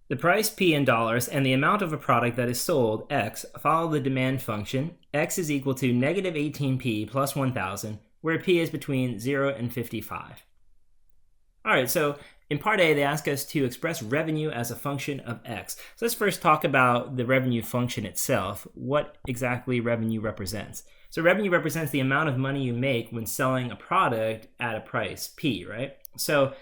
The price P in dollars and the amount of a product that is sold, X, follow the demand function. X is equal to negative 18P plus 1,000, where P is between 0 and 55. All right, so in part A, they ask us to express revenue as a function of X. So let's first talk about the revenue function itself, what exactly revenue represents. So revenue represents the amount of money you make when selling a product at a price, P, right? So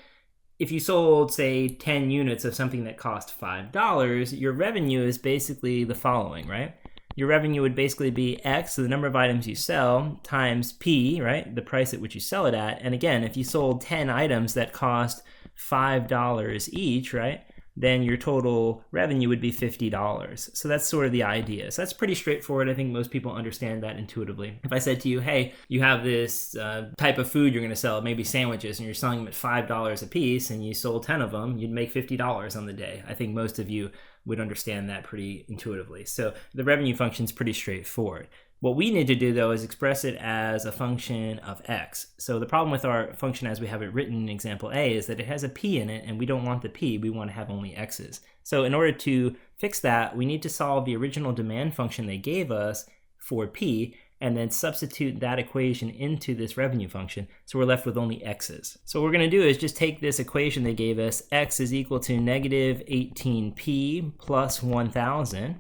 if you sold, say, 10 units of something that cost $5, your revenue is basically the following, right? Your revenue would basically be X, so the number of items you sell, times P, right? The price at which you sell it at. And again, if you sold 10 items that cost $5 each, right? Then your total revenue would be $50. So that's sort of the idea. So that's pretty straightforward. I think most people understand that intuitively. If I said to you, hey, you have this type of food you're going to sell, maybe sandwiches, and you're selling them at $5 a piece, and you sold 10 of them, you'd make $50 on the day. I think most of you would understand that pretty intuitively. So the revenue function is pretty straightforward. What we need to do, though, is express it as a function of X. So the problem with our function as we have it written in example A is that it has a P in it, and we don't want the P, we want to have only X's. So in order to fix that, we need to solve the original demand function they gave us for P, and then substitute that equation into this revenue function, so we're left with only X's. So what we're going to do is just take this equation they gave us, X is equal to negative 18P plus 1,000,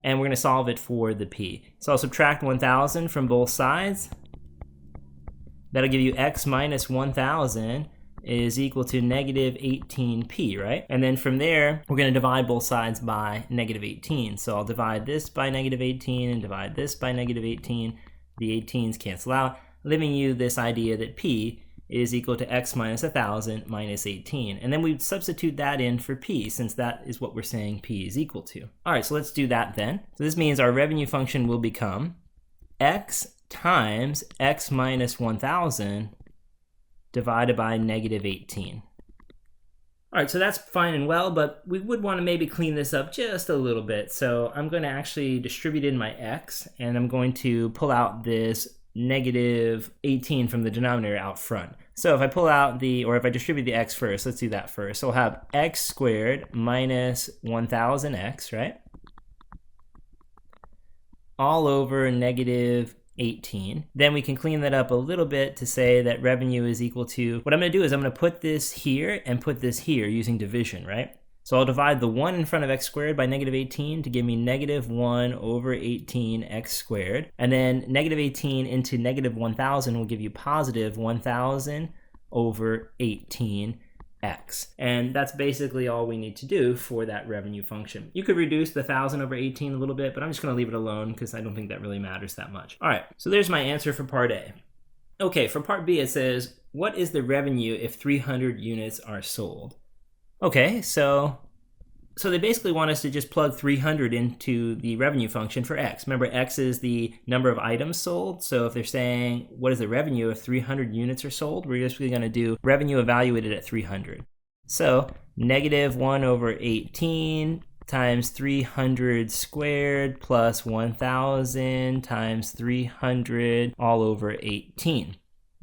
and we're going to solve it for the P. So I'll subtract 1,000 from both sides. That'll give you X minus 1,000 is equal to negative 18P, right? And then from there, we're going to divide both sides by negative 18. So I'll divide this by negative 18 and divide this by negative 18. The 18s cancel out, leaving you this idea that P is equal to X minus 1,000 minus 18. And then we substitute that in for P, since that is what we're saying P is equal to. All right, so let's do that then. So this means our revenue function will become X times X minus 1,000 divided by negative 18. All right, so that's fine and well, but we would want to maybe clean this up just a little bit. So I'm going to actually distribute in my X, and I'm going to pull out this negative 18 from the denominator out front. So if I pull out if I distribute the X first, let's do that first. So we'll have X squared minus 1000X, right? All over negative 18. Then we can clean that up a little bit to say that revenue is equal to, what I'm going to do is I'm going to put this here and put this here using division, right? So I'll divide the 1 in front of x squared by negative 18 to give me negative 1 over 18 x squared. And then negative 18 into negative 1,000 will give you positive 1,000 over 18 x. And that's basically all we need to do for that revenue function. You could reduce the 1,000 over 18 a little bit, but I'm just going to leave it alone because I don't think that really matters that much. All right, so there's my answer for part A. Okay, for part B it says, what is the revenue if 300 units are sold? Okay, so they basically want us to just plug 300 into the revenue function for X. Remember, X is the number of items sold. So if they're saying, what is the revenue if 300 units are sold? We're just going to do revenue evaluated at 300. So negative 1 over 18 times 300 squared plus 1,000 times 300 all over 18.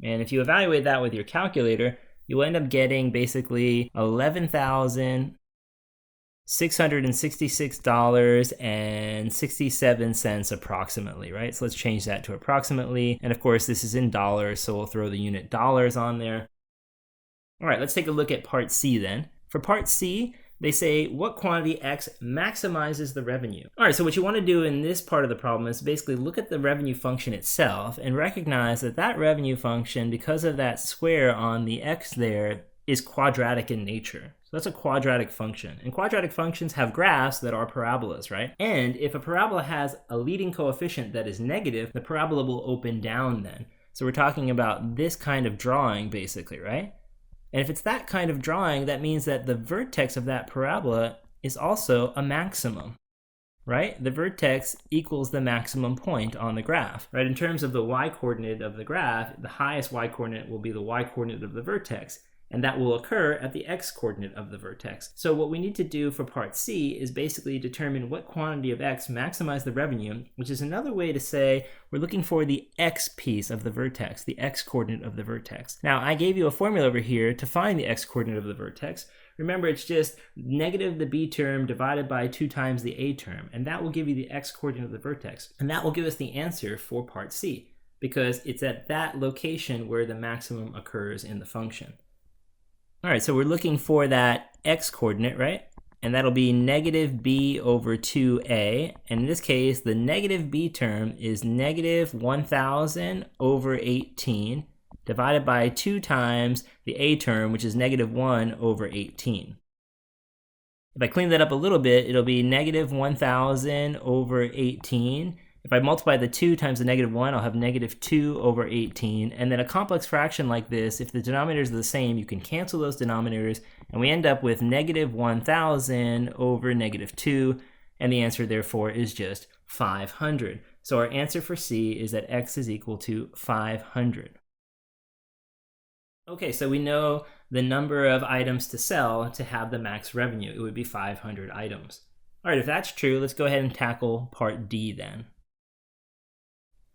And if you evaluate that with your calculator, you'll end up getting basically $11,666.67 approximately, right? So let's change that to approximately. And of course, this is in dollars, so we'll throw the unit dollars on there. All right, let's take a look at part C then. For part C, they say what quantity X maximizes the revenue. All right, so what you want to do in this part of the problem is basically look at the revenue function itself and recognize that that revenue function, because of that square on the X there, is quadratic in nature. So that's a quadratic function. And quadratic functions have graphs that are parabolas, right? And if a parabola has a leading coefficient that is negative, the parabola will open down then. So we're talking about this kind of drawing basically, right? And if it's that kind of drawing, that means that the vertex of that parabola is also a maximum, right? The vertex equals the maximum point on the graph, right? In terms of the y-coordinate of the graph, the highest y-coordinate will be the y-coordinate of the vertex, and that will occur at the x-coordinate of the vertex. So what we need to do for part C is basically determine what quantity of x maximize the revenue, which is another way to say we're looking for the x piece of the vertex, the x-coordinate of the vertex. Now, I gave you a formula over here to find the x-coordinate of the vertex. Remember, it's just negative the b term divided by 2 times the a term, and that will give you the x-coordinate of the vertex. And that will give us the answer for part C, because it's at that location where the maximum occurs in the function. All right, so we're looking for that x-coordinate, right? And that'll be negative b over 2a. And in this case, the negative b term is negative 1,000 over 18 divided by 2 times the a term, which is negative 1 over 18. If I clean that up a little bit, it'll be negative 1,000 over 18. If I multiply the 2 times the negative 1, I'll have negative 2 over 18. And then a complex fraction like this, if the denominators are the same, you can cancel those denominators, and we end up with negative 1,000 over negative 2, and the answer, therefore, is just 500. So our answer for C is that x is equal to 500. Okay, so we know the number of items to sell to have the max revenue. It would be 500 items. All right, if that's true, let's go ahead and tackle part D then.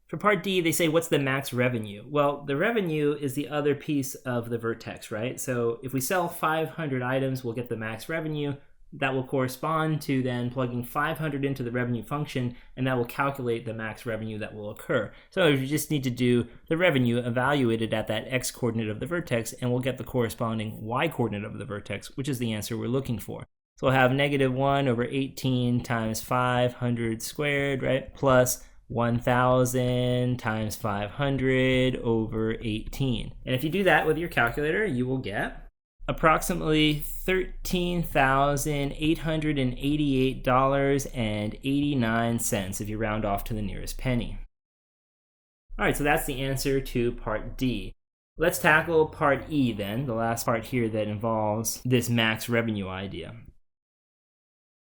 For part D, they say, what's the max revenue? Well, the revenue is the other piece of the vertex, right? So if we sell 500 items, we'll get the max revenue. That will correspond to then plugging 500 into the revenue function, and that will calculate the max revenue that will occur. So you just need to do the revenue evaluated at that x-coordinate of the vertex, and we'll get the corresponding y-coordinate of the vertex, which is the answer we're looking for. So we'll have negative 1 over 18 times 500 squared, right, plus 1,000 times 500 over 18. And if you do that with your calculator, you will get approximately $13,888.89 if you round off to the nearest penny. All right, so that's the answer to part D. Let's tackle part E then, the last part here that involves this max revenue idea.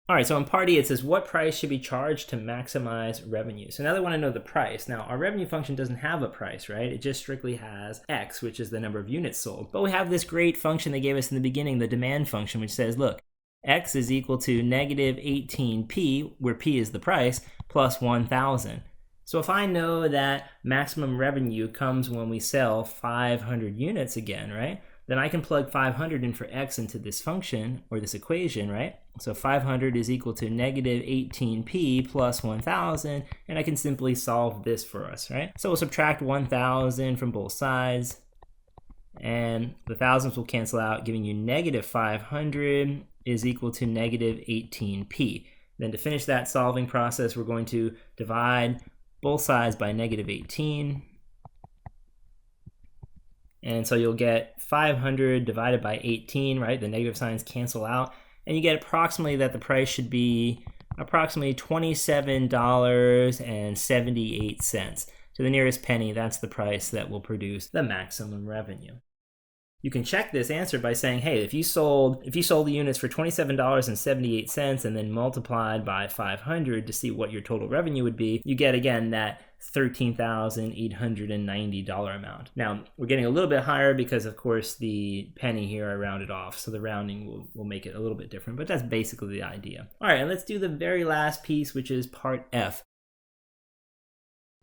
All right, so in part E, it says what price should be charged to maximize revenue. So now they want to know the price. Now, our revenue function doesn't have a price, right? It just strictly has X, which is the number of units sold. But we have this great function they gave us in the beginning, the demand function, which says, look, X is equal to negative 18p, where p is the price, plus 1,000. So if I know that maximum revenue comes when we sell 500 units again, right? Then I can plug 500 in for X into this function, or this equation, right? So 500 is equal to negative 18p plus 1,000, and I can simply solve this for us, right? So we'll subtract 1,000 from both sides, and the thousands will cancel out, giving you negative 500 is equal to negative 18p. Then to finish that solving process, we're going to divide both sides by negative 18. And so you'll get 500 divided by 18, right? The negative signs cancel out. And you get approximately that the price should be approximately $27.78. To the nearest penny, that's the price that will produce the maximum revenue. You can check this answer by saying, hey, if you sold the units for $27.78 and then multiplied by 500 to see what your total revenue would be, you get again that $13,890 amount. Now, we're getting a little bit higher because, of course, the penny here I rounded off, so the rounding will make it a little bit different, but that's basically the idea. All right, and let's do the very last piece, which is part F.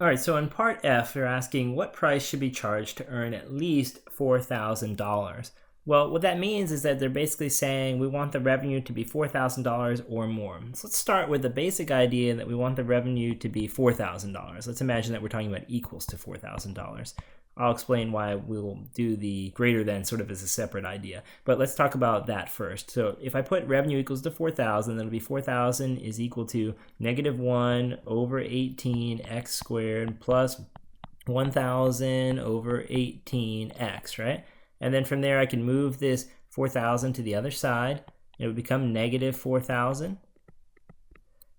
All right, so in part F, they're asking what price should be charged to earn at least $4,000. Well, what that means is that they're basically saying we want the revenue to be $4,000 or more. So let's start with the basic idea that we want the revenue to be $4,000. Let's imagine that we're talking about equals to $4,000. I'll explain why we'll do the greater than sort of as a separate idea. But let's talk about that first. So if I put revenue equals to 4,000, then it'll be 4,000 is equal to negative 1 over 18 x squared plus 1,000 over 18x, right? And then from there I can move this 4,000 to the other side. It would become negative 4,000.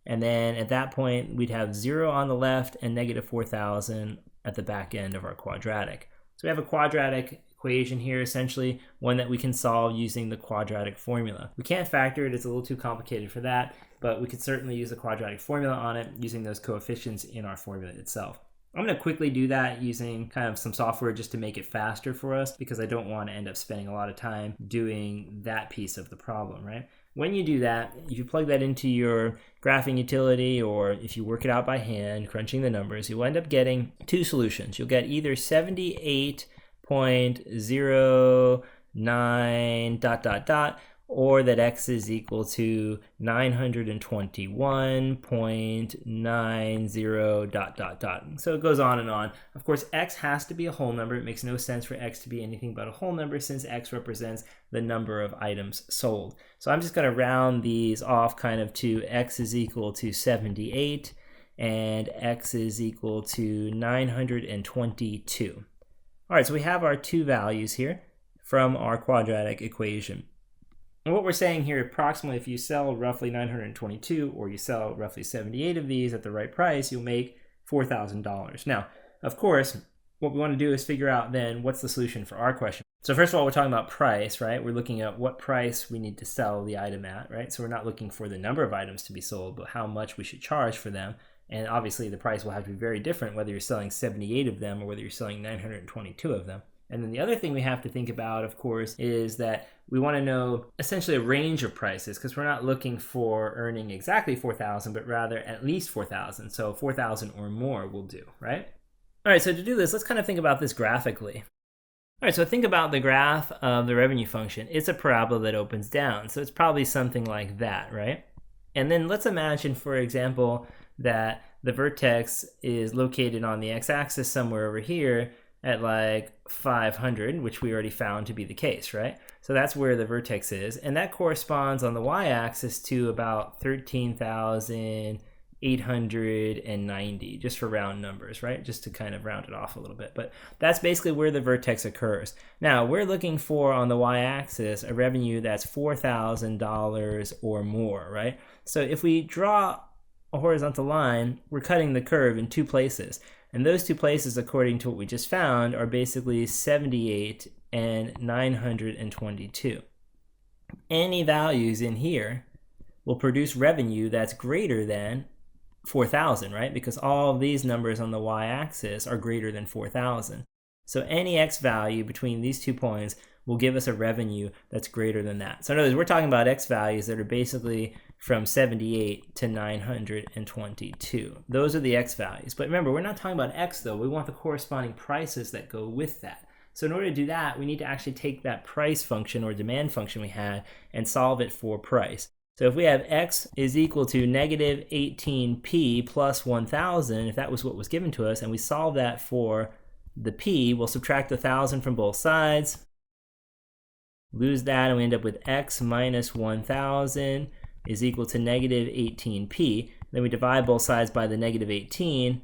And then at that point we'd have 0 on the left and negative 4,000 at the back end of our quadratic. So we have a quadratic equation here, essentially one that we can solve using the quadratic formula. We can't factor it, it's a little too complicated for that, but we could certainly use the quadratic formula on it using those coefficients in our formula itself. I'm going to quickly do that using kind of some software just to make it faster for us, because I don't want to end up spending a lot of time doing that piece of the problem, right? When you do that, if you plug that into your graphing utility, or if you work it out by hand, crunching the numbers, you'll end up getting two solutions. You'll get either 78.09 ... or that x is equal to 921.90 ... So it goes on and on. Of course, x has to be a whole number. It makes no sense for x to be anything but a whole number since x represents the number of items sold. So I'm just going to round these off kind of to x is equal to 78 and x is equal to 922. All right, so we have our two values here from our quadratic equation. And what we're saying here, approximately, if you sell roughly 922 or you sell roughly 78 of these at the right price, you'll make $4,000. Now, of course, what we want to do is figure out then what's the solution for our question. So first of all, we're talking about price, right? We're looking at what price we need to sell the item at, right? So we're not looking for the number of items to be sold, but how much we should charge for them. And obviously the price will have to be very different whether you're selling 78 of them or whether you're selling 922 of them. And then the other thing we have to think about, of course, is that we want to know essentially a range of prices because we're not looking for earning exactly 4,000, but rather at least 4,000. So 4,000 or more will do, right? All right, so to do this, let's kind of think about this graphically. All right, so think about the graph of the revenue function. It's a parabola that opens down, so it's probably something like that, right? And then let's imagine, for example, that the vertex is located on the x-axis somewhere over here at like 500, which we already found to be the case, right? So that's where the vertex is, and that corresponds on the y-axis to about 13,890, just for round numbers, right? Just to kind of round it off a little bit, but that's basically where the vertex occurs. Now, we're looking for, on the y-axis, a revenue that's $4,000 or more, right? So if we draw a horizontal line, we're cutting the curve in two places. And those two places, according to what we just found, are basically 78 and 922. Any values in here will produce revenue that's greater than 4,000, right? Because all of these numbers on the y-axis are greater than 4,000. So any x value between these 2 points will give us a revenue that's greater than that. So in other words, we're talking about x values that are basically from 78 to 922. Those are the x values. But remember, we're not talking about x though. We want the corresponding prices that go with that. So in order to do that, we need to actually take that price function or demand function we had and solve it for price. So if we have x is equal to negative 18p plus 1,000, if that was what was given to us, and we solve that for the p, we'll subtract 1,000 from both sides, lose that, and we end up with x minus 1,000 is equal to negative 18p. Then we divide both sides by the negative 18,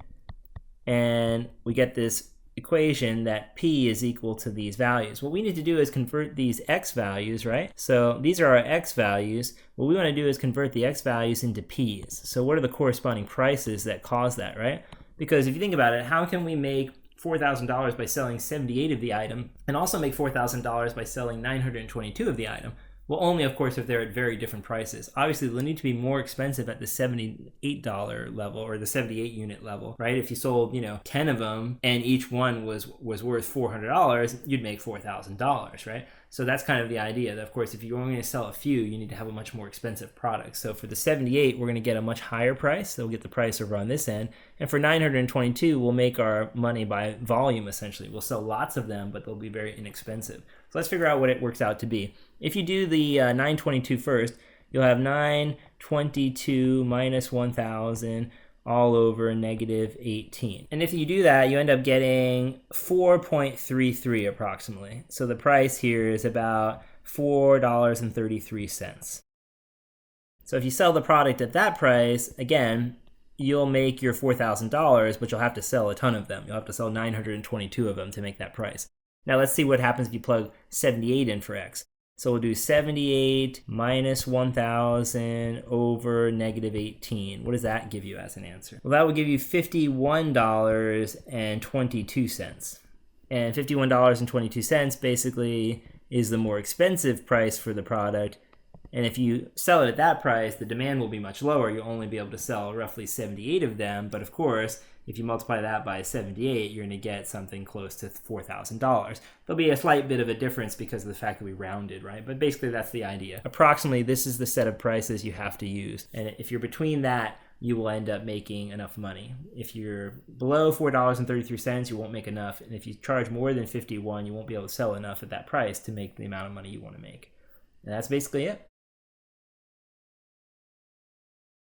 and we get this equation that p is equal to these values. What we need to do is convert these x values, right? So these are our x values. What we want to do is convert the x values into p's. So what are the corresponding prices that cause that, right? Because if you think about it, how can we make $4,000 by selling 78 of the item and also make $4,000 by selling 922 of the item? Well, only, of course, if they're at very different prices. Obviously, they'll need to be more expensive at the $78 level or the 78 unit level, right? If you sold, 10 of them and each one was worth $400, you'd make $4,000, right? So that's kind of the idea that, of course, if you're only going to sell a few, you need to have a much more expensive product. So for the 78, we're going to get a much higher price. So we'll get the price over on this end. And for 922, we'll make our money by volume, essentially. We'll sell lots of them, but they'll be very inexpensive. So let's figure out what it works out to be. If you do the 922 first, you'll have 922 minus 1,000 all over negative 18. And if you do that, you end up getting 4.33 approximately. So the price here is about $4.33. So if you sell the product at that price, again, you'll make your $4,000, but you'll have to sell a ton of them. You'll have to sell 922 of them to make that price. Now let's see what happens if you plug 78 in for x. So we'll do 78 minus 1,000 over negative 18. What does that give you as an answer? Well, that will give you $51.22. And $51.22 basically is the more expensive price for the product. And if you sell it at that price, the demand will be much lower. You'll only be able to sell roughly 78 of them. But of course, if you multiply that by 78, you're going to get something close to $4,000. There'll be a slight bit of a difference because of the fact that we rounded, right? But basically, that's the idea. Approximately, this is the set of prices you have to use. And if you're between that, you will end up making enough money. If you're below $4.33, you won't make enough. And if you charge more than 51, you won't be able to sell enough at that price to make the amount of money you want to make. And that's basically it.